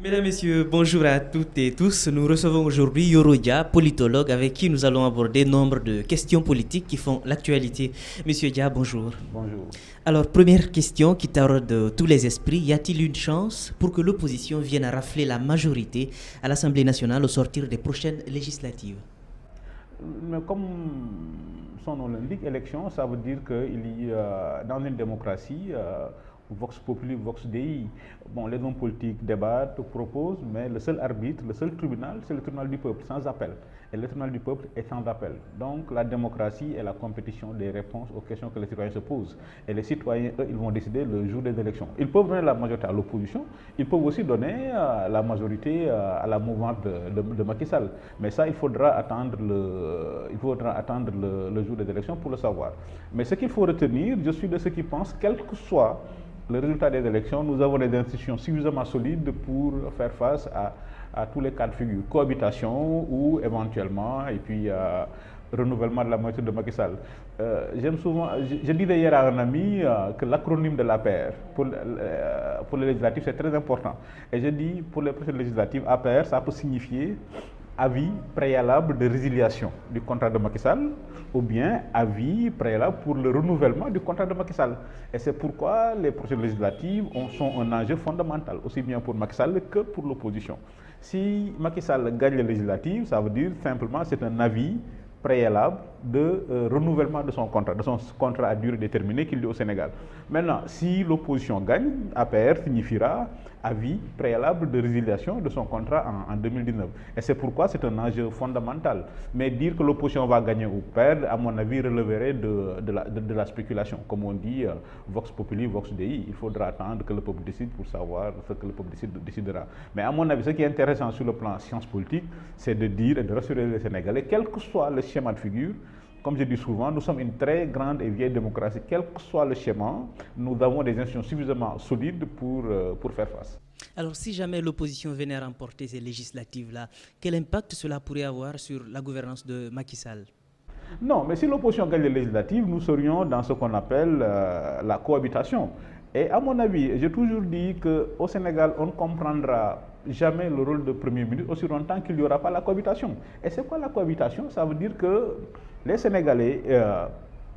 Mesdames, Messieurs, bonjour à toutes et tous. Nous recevons aujourd'hui Yoro Dia, politologue, avec qui nous allons aborder nombre de questions politiques qui font l'actualité. Monsieur Dia, bonjour. Bonjour. Alors, première question qui taraude tous les esprits. Y a-t-il une chance pour que l'opposition vienne à rafler la majorité à l'Assemblée nationale au sortir des prochaines législatives? Mais comme son nom l'indique, élection, ça veut dire qu'il y a, dans une démocratie, Vox Populi, Vox Dei. Bon, les hommes politiques débattent, proposent, mais le seul arbitre, le seul tribunal, c'est le tribunal du peuple, sans appel. Et le tribunal du peuple est sans appel. Donc la démocratie est la compétition des réponses aux questions que les citoyens se posent. Et les citoyens, eux, ils vont décider le jour des élections. Ils peuvent donner la majorité à l'opposition, ils peuvent aussi donner la majorité à la mouvante de Macky Sall. Mais ça, il faudra attendre le jour des élections pour le savoir. Mais ce qu'il faut retenir, je suis de ceux qui pensent, quel que soit le résultat des élections, nous avons des institutions suffisamment solides pour faire face à tous les cas de figure, cohabitation ou éventuellement, et puis renouvellement de la moitié de Macky Sall. J'aime souvent, je disais hier à un ami que l'acronyme de l'APR pour les législatives c'est très important. Et je dis pour les prochaines législatives, APR ça peut signifier avis préalable de résiliation du contrat de Macky Sall ou bien avis préalable pour le renouvellement du contrat de Macky Sall. Et c'est pourquoi les prochaines législatives sont un enjeu fondamental, aussi bien pour Macky Sall que pour l'opposition. Si Macky Sall gagne les législatives, ça veut dire simplement c'est un avis préalable de renouvellement de son contrat à durée déterminée qu'il y a au Sénégal. Maintenant, si l'opposition gagne, APR signifiera avis préalable de résiliation de son contrat en 2019. Et c'est pourquoi c'est un enjeu fondamental. Mais dire que l'opposition va gagner ou perdre, à mon avis, releverait de la spéculation. Comme on dit, Vox Populi, Vox Dei, il faudra attendre que le peuple décide pour savoir ce que le peuple décidera. Mais à mon avis, ce qui est intéressant sur le plan science politique, c'est de dire et de rassurer les Sénégalais, quel que soit le schéma de figure, comme je dis souvent, nous sommes une très grande et vieille démocratie. Quel que soit le schéma, nous avons des institutions suffisamment solides pour faire face. Alors, si jamais l'opposition venait à remporter ces législatives-là, quel impact cela pourrait avoir sur la gouvernance de Macky Sall? Non, mais si l'opposition gagne les législatives, nous serions dans ce qu'on appelle la cohabitation. Et à mon avis, j'ai toujours dit qu'au Sénégal, on ne comprendra jamais le rôle de Premier ministre aussi longtemps qu'il n'y aura pas la cohabitation. Et c'est quoi la cohabitation? Ça veut dire que les Sénégalais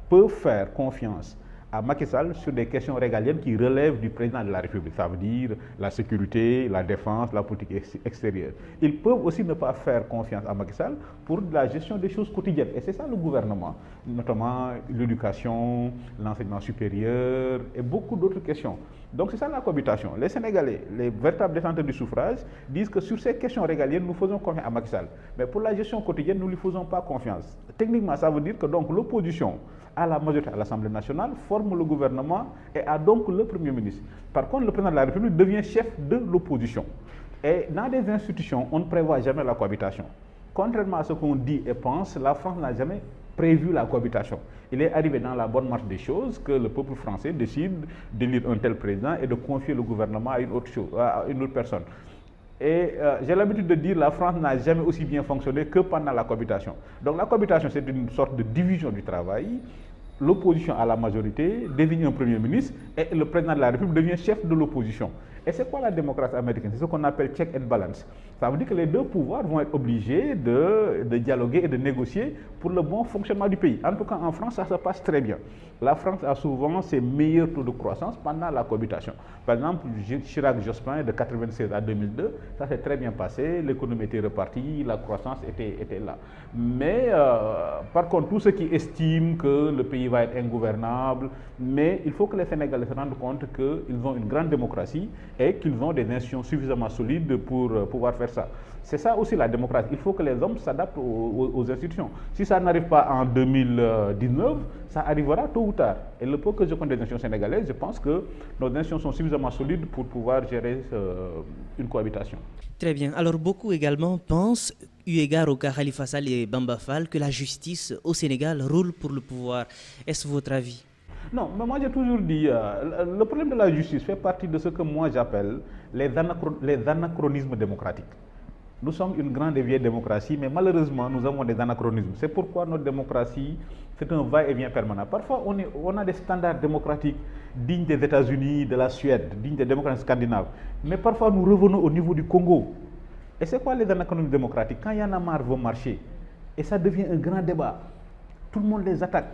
peuvent faire confiance à Macky Sall sur des questions régaliennes qui relèvent du président de la République. Ça veut dire la sécurité, la défense, la politique extérieure. Ils peuvent aussi ne pas faire confiance à Macky Sall pour la gestion des choses quotidiennes. Et c'est ça le gouvernement, notamment l'éducation, l'enseignement supérieur et beaucoup d'autres questions. Donc c'est ça la cohabitation. Les Sénégalais, les véritables détenteurs du suffrage, disent que sur ces questions régaliennes, nous faisons confiance à Macky Sall. Mais pour la gestion quotidienne, nous ne lui faisons pas confiance. Techniquement, ça veut dire que donc l'opposition à la majorité à l'Assemblée nationale, forme le gouvernement et a donc le Premier ministre. Par contre, le président de la République devient chef de l'opposition. Et dans des institutions, on ne prévoit jamais la cohabitation. Contrairement à ce qu'on dit et pense, la France n'a jamais prévu la cohabitation. Il est arrivé dans la bonne marche des choses que le peuple français décide d'élire un tel président et de confier le gouvernement à une autre personne. Et j'ai l'habitude de dire que la France n'a jamais aussi bien fonctionné que pendant la cohabitation. Donc la cohabitation, c'est une sorte de division du travail. L'opposition à la majorité désigne un Premier ministre et le président de la République devient chef de l'opposition. Et c'est quoi la démocratie américaine? C'est ce qu'on appelle check and balance. Ça veut dire que les deux pouvoirs vont être obligés de dialoguer et de négocier pour le bon fonctionnement du pays. En tout cas, en France, ça se passe très bien. La France a souvent ses meilleurs taux de croissance pendant la cohabitation. Par exemple, Chirac-Jospin de 1996 à 2002, ça s'est très bien passé, l'économie était repartie, la croissance était là. Mais par contre, tous ceux qui estiment que le pays va être ingouvernable, mais il faut que les Sénégalais se rendent compte qu'ils ont une grande démocratie et qu'ils ont des institutions suffisamment solides pour pouvoir faire ça. C'est ça aussi la démocratie. Il faut que les hommes s'adaptent aux institutions. Si ça n'arrive pas en 2019, ça arrivera tôt ou tard. Et le peu que je connais des institutions sénégalaises, je pense que nos institutions sont suffisamment solides pour pouvoir gérer une cohabitation. Très bien. Alors beaucoup également pensent, eu égard au cas Khalifa Sall et Bamba Fall, que la justice au Sénégal roule pour le pouvoir. Est-ce votre avis? Non, mais moi j'ai toujours dit, le problème de la justice fait partie de ce que moi j'appelle les anachronismes démocratiques. Nous sommes une grande et vieille démocratie, mais malheureusement, nous avons des anachronismes. C'est pourquoi notre démocratie, c'est un va-et-vient permanent. Parfois, on a des standards démocratiques dignes des États-Unis, de la Suède, dignes des démocraties scandinaves. Mais parfois, nous revenons au niveau du Congo. Et c'est quoi les anachronismes démocratiques? Quand Y'en a marre veut marcher, et ça devient un grand débat, tout le monde les attaque.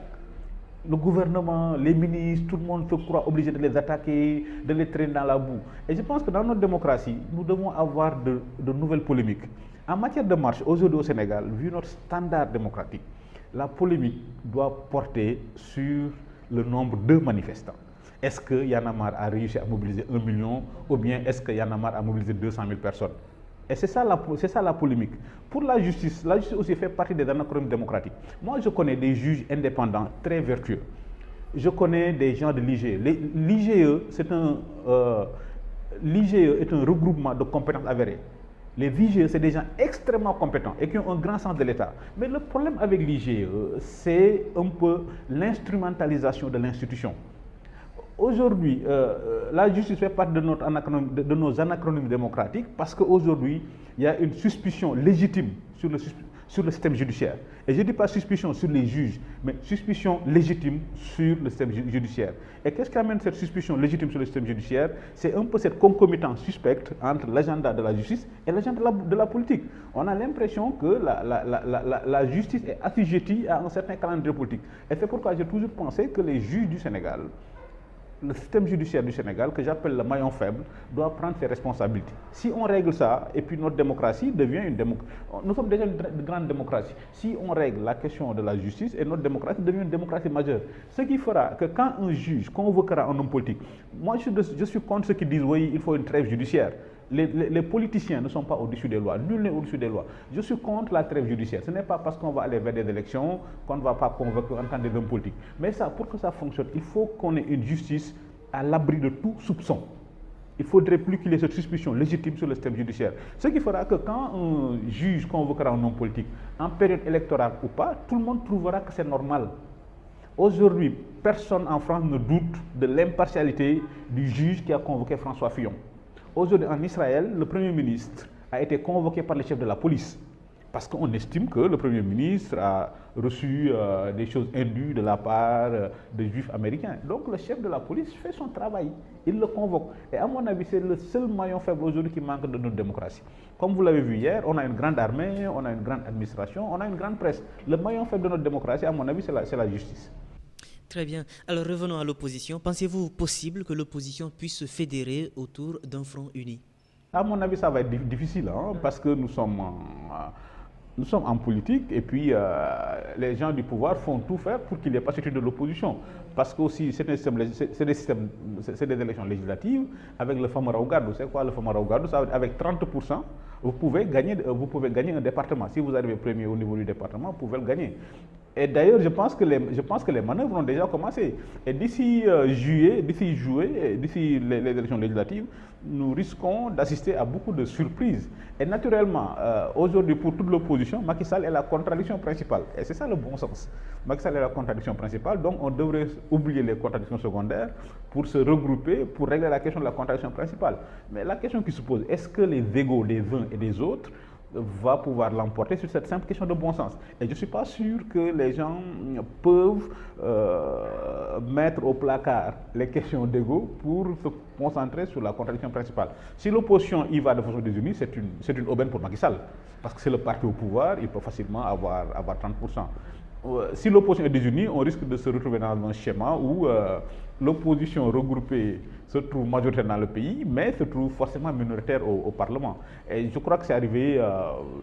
Le gouvernement, les ministres, tout le monde se croit obligé de les attaquer, de les traîner dans la boue. Et je pense que dans notre démocratie, nous devons avoir de nouvelles polémiques. En matière de marche, aujourd'hui au Sénégal, vu notre standard démocratique, la polémique doit porter sur le nombre de manifestants. Est-ce que Y'en a marre a réussi à mobiliser 1 million ou bien est-ce que Y'en a marre a mobilisé 200 000 personnes? Et c'est ça la polémique. Pour la justice aussi fait partie des anachronismes démocratiques. Moi, je connais des juges indépendants très vertueux. Je connais des gens de l'IGE. L'IGE, l'IGE est un regroupement de compétences avérées. Les IGE, c'est des gens extrêmement compétents et qui ont un grand sens de l'État. Mais le problème avec l'IGE, c'est un peu l'instrumentalisation de l'institution. Aujourd'hui, la justice fait partie de nos anachronismes démocratiques parce qu'aujourd'hui, il y a une suspicion légitime sur le système judiciaire. Et je ne dis pas suspicion sur les juges, mais suspicion légitime sur le système judiciaire. Et qu'est-ce qui amène cette suspicion légitime sur le système judiciaire? C'est un peu cette concomitance suspecte entre l'agenda de la justice et l'agenda de la politique. On a l'impression que la justice est assujettie à un certain calendrier politique. Et c'est pourquoi j'ai toujours pensé que les juges du Sénégal, le système judiciaire du Sénégal, que j'appelle le maillon faible, doit prendre ses responsabilités. Si on règle ça, et puis notre démocratie devient une démocratie. Nous sommes déjà une grande démocratie. Si on règle la question de la justice, et notre démocratie devient une démocratie majeure. Ce qui fera que quand un juge convoquera un homme politique, moi je suis contre ceux qui disent oui, il faut une trêve judiciaire. Les politiciens ne sont pas au-dessus des lois, nul n'est au-dessus des lois. Je suis contre la trêve judiciaire. Ce n'est pas parce qu'on va aller vers des élections qu'on ne va pas convoquer en tant que des hommes politiques. Mais ça, pour que ça fonctionne, il faut qu'on ait une justice à l'abri de tout soupçon. Il ne faudrait plus qu'il y ait cette suspicion légitime sur le système judiciaire. Ce qui fera que quand un juge convoquera un homme politique, en période électorale ou pas, tout le monde trouvera que c'est normal. Aujourd'hui, personne en France ne doute de l'impartialité du juge qui a convoqué François Fillon. Aujourd'hui, en Israël, le Premier ministre a été convoqué par le chef de la police parce qu'on estime que le Premier ministre a reçu des choses indues de la part des Juifs américains. Donc le chef de la police fait son travail, il le convoque. Et à mon avis, c'est le seul maillon faible aujourd'hui qui manque de notre démocratie. Comme vous l'avez vu hier, on a une grande armée, on a une grande administration, on a une grande presse. Le maillon faible de notre démocratie, à mon avis, c'est la justice. Très bien. Alors revenons à l'opposition. Pensez-vous possible que l'opposition puisse se fédérer autour d'un front uni? À mon avis, ça va être difficile, parce que nous sommes en politique et puis les gens du pouvoir font tout faire pour qu'il n'y ait pas certitude de l'opposition. Parce que aussi, c'est des élections législatives avec le fameux Raougadou. C'est quoi le fameux Raougadou? Avec 30%, vous pouvez gagner un département. Si vous arrivez premier au niveau du département, vous pouvez le gagner. Et d'ailleurs, je pense que les manœuvres ont déjà commencé. Et d'ici juillet, d'ici les élections législatives, nous risquons d'assister à beaucoup de surprises. Et naturellement, aujourd'hui, pour toute l'opposition, Macky Sall est la contradiction principale. Et c'est ça le bon sens. Macky Sall est la contradiction principale, donc on devrait oublier les contradictions secondaires pour se regrouper, pour régler la question de la contradiction principale. Mais la question qui se pose, est-ce que les égos des uns et des autres va pouvoir l'emporter sur cette simple question de bon sens? Et je ne suis pas sûr que les gens peuvent mettre au placard les questions d'ego pour se concentrer sur la contradiction principale. Si l'opposition y va de façon désunie, c'est une aubaine pour Macky Sall, parce que c'est le parti au pouvoir, il peut facilement avoir 30%. Si l'opposition est désunie, on risque de se retrouver dans un schéma où l'opposition regroupée se trouve majoritaire dans le pays, mais se trouve forcément minoritaire au Parlement. Et je crois que c'est arrivé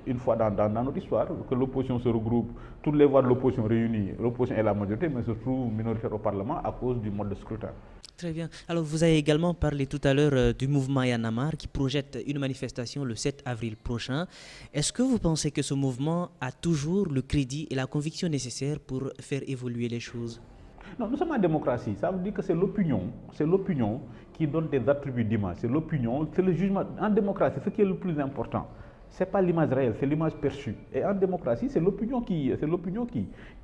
une fois dans notre histoire, que l'opposition se regroupe, toutes les voix de l'opposition réunies, l'opposition est la majorité, mais se trouve minoritaire au Parlement à cause du mode de scrutin. Très bien. Alors vous avez également parlé tout à l'heure du mouvement Y'en a marre qui projette une manifestation le 7 avril prochain. Est-ce que vous pensez que ce mouvement a toujours le crédit et la conviction nécessaires pour faire évoluer les choses? Non, nous sommes en démocratie. Ça veut dire que c'est l'opinion qui donne des attributs d'image. C'est l'opinion, c'est le jugement. En démocratie, ce qui est le plus important, ce n'est pas l'image réelle, c'est l'image perçue. Et en démocratie, c'est l'opinion qui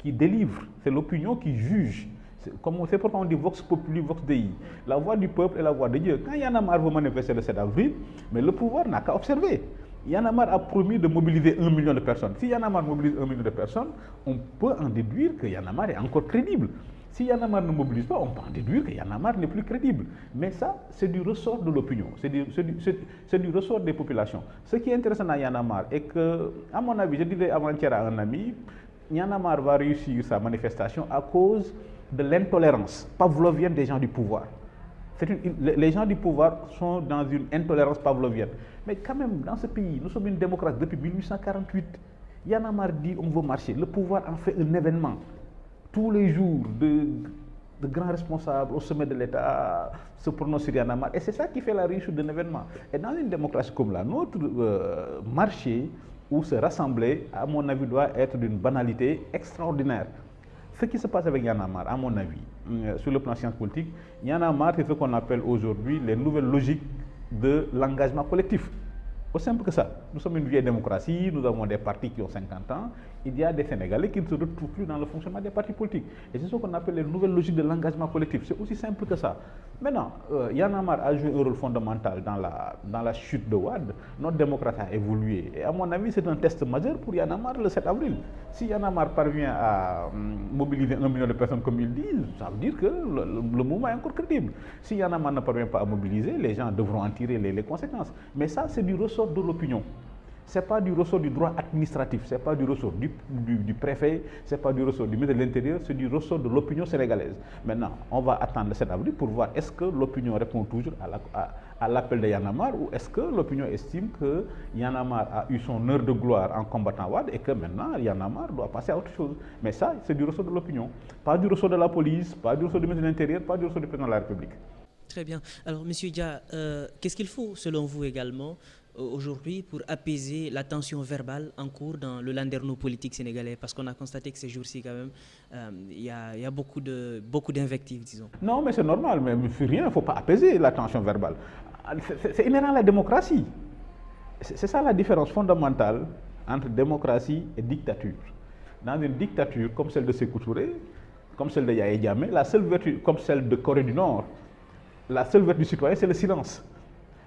délivre, c'est l'opinion qui juge. C'est pourquoi on dit Vox Populi, Vox Dei. La voix du peuple et la voix de Dieu. Quand Y'en a marre veut manifester le 7 avril, mais le pouvoir n'a qu'à observer. Y'en a marre a promis de mobiliser 1 million de personnes. Si Y'en a marre mobilise 1 million de personnes, on peut en déduire que Y'en a marre est encore crédible. Si Y'en a marre ne mobilise pas, on peut en déduire que Y'en a marre n'est plus crédible. Mais ça, c'est du ressort de l'opinion, c'est du ressort des populations. Ce qui est intéressant dans Y'en a marre est que, à mon avis, je disais avant-hier à un ami, Y'en a marre va réussir sa manifestation à cause de l'intolérance pavlovienne des gens du pouvoir. Les gens du pouvoir sont dans une intolérance pavlovienne. Mais quand même, dans ce pays, nous sommes une démocratie depuis 1848. Y'en a marre dit on veut marcher. Le pouvoir en fait un événement. Tous les jours, de grands responsables au sommet de l'État se prononcent sur Y'en a marre. Et c'est ça qui fait la réussite d'un événement. Et dans une démocratie comme la nôtre, marcher ou se rassembler, à mon avis, doit être d'une banalité extraordinaire. Ce qui se passe avec Y'en a marre, à mon avis, sur le plan science politique, Y'en a marre, c'est ce qu'on appelle aujourd'hui les nouvelles logiques de l'engagement collectif. Aussi simple que ça. Nous sommes une vieille démocratie, nous avons des partis qui ont 50 ans. Il y a des Sénégalais qui ne se retrouvent plus dans le fonctionnement des partis politiques. Et c'est ce qu'on appelle les nouvelles logiques de l'engagement collectif. C'est aussi simple que ça. Maintenant, Y'en a marre a joué un rôle fondamental dans la chute de Wade. Notre démocratie a évolué. Et à mon avis, c'est un test majeur pour Y'en a marre le 7 avril. Si Y'en a marre parvient à mobiliser 1 million de personnes comme ils disent, ça veut dire que le mouvement est encore crédible. Si Y'en a marre ne parvient pas à mobiliser, les gens devront en tirer les conséquences. Mais ça, c'est du ressort de l'opinion. Ce n'est pas du ressort du droit administratif, ce n'est pas du ressort du préfet, ce n'est pas du ressort du ministre de l'Intérieur, c'est du ressort de l'opinion sénégalaise. Maintenant, on va attendre le 7 avril pour voir est-ce que l'opinion répond toujours à l'appel de Y'en a marre ou est-ce que l'opinion estime que Y'en a marre a eu son heure de gloire en combattant Wade et que maintenant Y'en a marre doit passer à autre chose. Mais ça, c'est du ressort de l'opinion, pas du ressort de la police, pas du ressort du ministre de l'Intérieur, pas du ressort du président de la République. Très bien. Alors, M. Dia, qu'est-ce qu'il faut, selon vous également, aujourd'hui pour apaiser la tension verbale en cours dans le landerneau politique sénégalais? Parce qu'on a constaté que ces jours-ci, quand même, il y a beaucoup d'invectives, disons. Non, mais c'est normal, mais rien, il ne faut pas apaiser la tension verbale. C'est inhérent à la démocratie. C'est ça la différence fondamentale entre démocratie et dictature. Dans une dictature comme celle de Sékou Touré, comme celle de Yahya Jammeh, la seule vertu, comme celle de Corée du Nord, la seule vertu du citoyen, c'est le silence.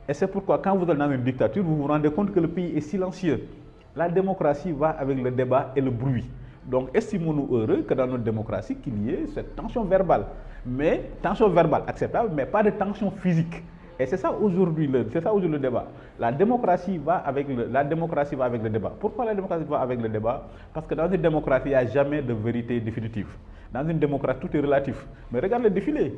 Et c'est pourquoi, quand vous êtes dans une dictature, vous vous rendez compte que le pays est silencieux. La démocratie va avec le débat et le bruit. Donc, estimons-nous heureux que dans notre démocratie, qu'il y ait cette tension verbale. Mais, tension verbale acceptable, mais pas de tension physique. Et c'est ça aujourd'hui le débat. La démocratie va avec le débat. Pourquoi la démocratie va avec le débat? Parce que dans une démocratie, il n'y a jamais de vérité définitive. Dans une démocratie, tout est relatif. Mais regarde le défilé.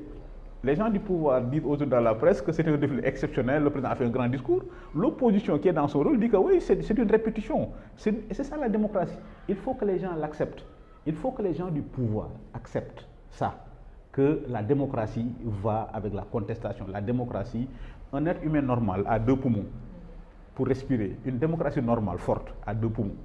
Les gens du pouvoir disent aujourd'hui dans la presse que c'est un défilé exceptionnel, le président a fait un grand discours. L'opposition qui est dans son rôle dit que oui, c'est une répétition. Et c'est ça la démocratie. Il faut que les gens l'acceptent. Il faut que les gens du pouvoir acceptent ça, que la démocratie va avec la contestation. La démocratie, un être humain normal a 2 poumons pour respirer. Une démocratie normale, forte, a 2 poumons.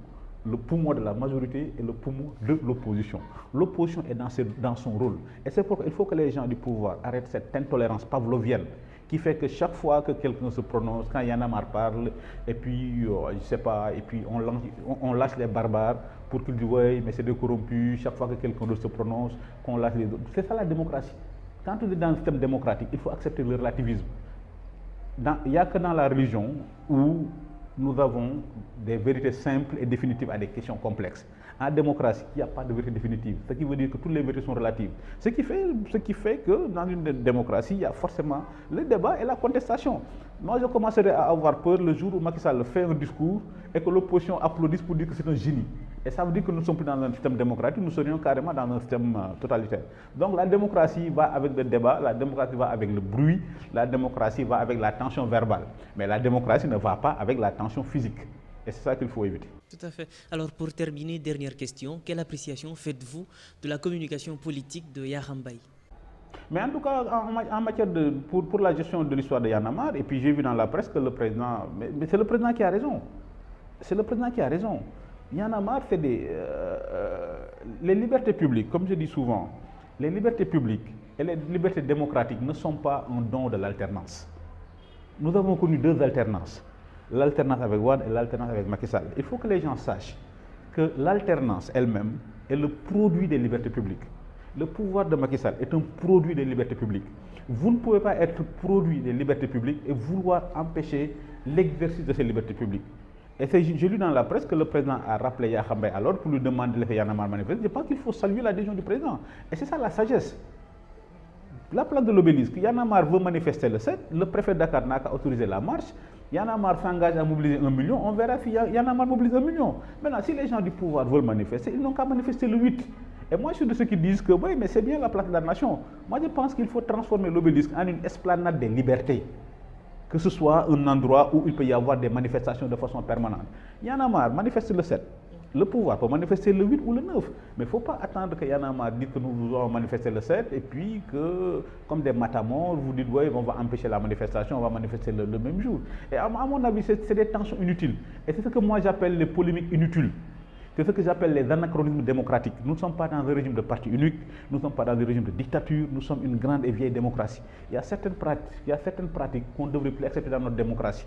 Le poumon de la majorité et le poumon de l'opposition. L'opposition est dans son rôle. Et c'est pourquoi il faut que les gens du pouvoir arrêtent cette intolérance pavlovienne qui fait que chaque fois que quelqu'un se prononce, quand Y'en a marre parle, et puis, je ne sais pas, et puis on lâche les barbares pour qu'ils disent oui, mais c'est des corrompus, chaque fois que quelqu'un d'autre se prononce, qu'on lâche les autres. C'est ça la démocratie. Quand on est dans un système démocratique, il faut accepter le relativisme. Il n'y a que dans la religion où nous avons des vérités simples et définitives à des questions complexes. En démocratie, il n'y a pas de vérité définitive, ce qui veut dire que toutes les vérités sont relatives. Ce qui fait que dans une démocratie, il y a forcément le débat et la contestation. Moi, je commencerai à avoir peur le jour où Macky Sall fait un discours et que l'opposition applaudisse pour dire que c'est un génie. Et ça veut dire que nous ne sommes plus dans un système démocratique, nous serions carrément dans un système totalitaire. Donc la démocratie va avec le débat, la démocratie va avec le bruit, la démocratie va avec la tension verbale. Mais la démocratie ne va pas avec la tension physique. Et c'est ça qu'il faut éviter. Tout à fait. Alors pour terminer, dernière question, quelle appréciation faites-vous de la communication politique de Yakham Mbaye? Mais en tout cas, en matière pour la gestion de l'histoire de Y'en a marre, et puis j'ai vu dans la presse que le président, mais c'est le président qui a raison. C'est le président qui a raison. Y'en a marre, c'est les libertés publiques, comme je dis souvent, les libertés publiques et les libertés démocratiques ne sont pas un don de l'alternance. Nous avons connu 2 alternances, l'alternance avec Wade et l'alternance avec Macky Sall. Il faut que les gens sachent que l'alternance elle-même est le produit des libertés publiques. Le pouvoir de Macky Sall est un produit des libertés publiques. Vous ne pouvez pas être produit des libertés publiques et vouloir empêcher l'exercice de ces libertés publiques. Et j'ai lu dans la presse que le président a rappelé Yakham Mbaye alors pour lui demander de laisser Y'en a marre manifester. Je pense qu'il faut saluer la décision du président. Et c'est ça la sagesse. La place de l'Obélisque, Y'en a marre veut manifester le 7, le préfet de Dakar n'a qu'à autoriser la marche, Y'en a marre s'engage à mobiliser 1 million, on verra si Y'en a marre mobilise 1 million. Maintenant, si les gens du pouvoir veulent manifester, ils n'ont qu'à manifester le 8. Et moi, je suis de ceux qui disent que oui, mais c'est bien la place de la nation. Moi, je pense qu'il faut transformer l'Obélisque en une esplanade des libertés. Que ce soit un endroit où il peut y avoir des manifestations de façon permanente. Y'en a marre, manifester le 7. Le pouvoir peut manifester le 8 ou le 9. Mais il ne faut pas attendre que Y'en a marre dise que nous allons manifester le 7 et puis que, comme des matamors, vous dites oui, on va empêcher la manifestation, on va manifester le même jour. Et à mon avis, c'est des tensions inutiles. Et c'est ce que moi j'appelle les polémiques inutiles. C'est ce que j'appelle les anachronismes démocratiques. Nous ne sommes pas dans un régime de parti unique, nous ne sommes pas dans un régime de dictature, nous sommes une grande et vieille démocratie. Il y a certaines pratiques qu'on ne devrait plus accepter dans notre démocratie.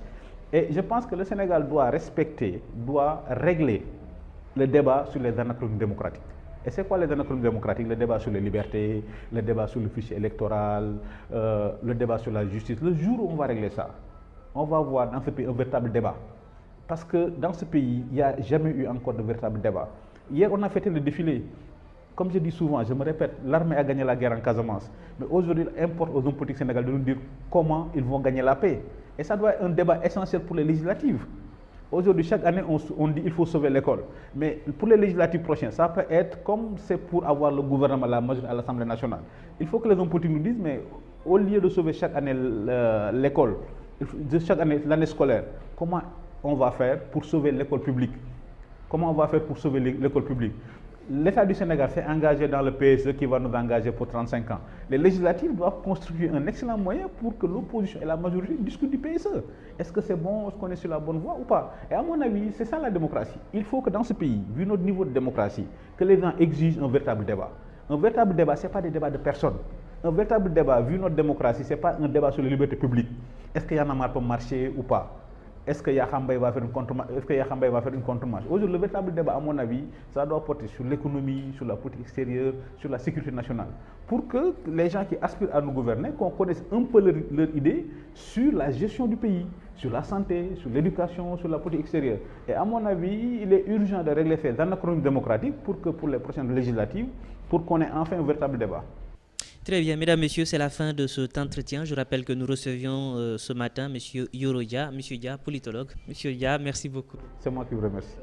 Et je pense que le Sénégal doit respecter, doit régler le débat sur les anachronismes démocratiques. Et c'est quoi les anachronismes démocratiques? Le débat sur les libertés, le débat sur le fichier électoral, le débat sur la justice. Le jour où on va régler ça, on va avoir dans ce pays un véritable débat. Parce que dans ce pays, il n'y a jamais eu encore de véritable débat. Hier, on a fêté le défilé. Comme je dis souvent, je me répète, l'armée a gagné la guerre en Casamance. Mais aujourd'hui, il importe aux hommes politiques sénégalais de nous dire comment ils vont gagner la paix. Et ça doit être un débat essentiel pour les législatives. Aujourd'hui, chaque année, on dit qu'il faut sauver l'école. Mais pour les législatives prochaines, ça peut être comme c'est pour avoir le gouvernement, la majorité à l'Assemblée nationale. Il faut que les hommes politiques nous disent, mais au lieu de sauver chaque année l'école, chaque année l'année scolaire, comment on va faire pour sauver l'école publique? Comment on va faire pour sauver l'école publique? L'État du Sénégal s'est engagé dans le PSE qui va nous engager pour 35 ans. Les législatives doivent constituer un excellent moyen pour que l'opposition et la majorité discutent du PSE. Est-ce que c'est bon, est-ce qu'on est sur la bonne voie ou pas? Et à mon avis, c'est ça la démocratie. Il faut que dans ce pays, vu notre niveau de démocratie, que les gens exigent un véritable débat. Un véritable débat, ce n'est pas des débats de personnes. Un véritable débat, vu notre démocratie, ce n'est pas un débat sur les libertés publiques. Est-ce qu'il y en a marre pour marcher ou pas? Est-ce que Yakham Mbaye va faire une contre-marche? Aujourd'hui, le véritable débat, à mon avis, ça doit porter sur l'économie, sur la politique extérieure, sur la sécurité nationale. Pour que les gens qui aspirent à nous gouverner, qu'on connaisse un peu leur idée sur la gestion du pays, sur la santé, sur l'éducation, sur la politique extérieure. Et à mon avis, il est urgent de régler ces anachronismes démocratiques pour que pour les prochaines législatives, pour qu'on ait enfin un véritable débat. Très bien, mesdames, messieurs, c'est la fin de cet entretien. Je rappelle que nous recevions ce matin M. Yoro Dia, M. Dia, politologue. M. Dia, merci beaucoup. C'est moi qui vous remercie.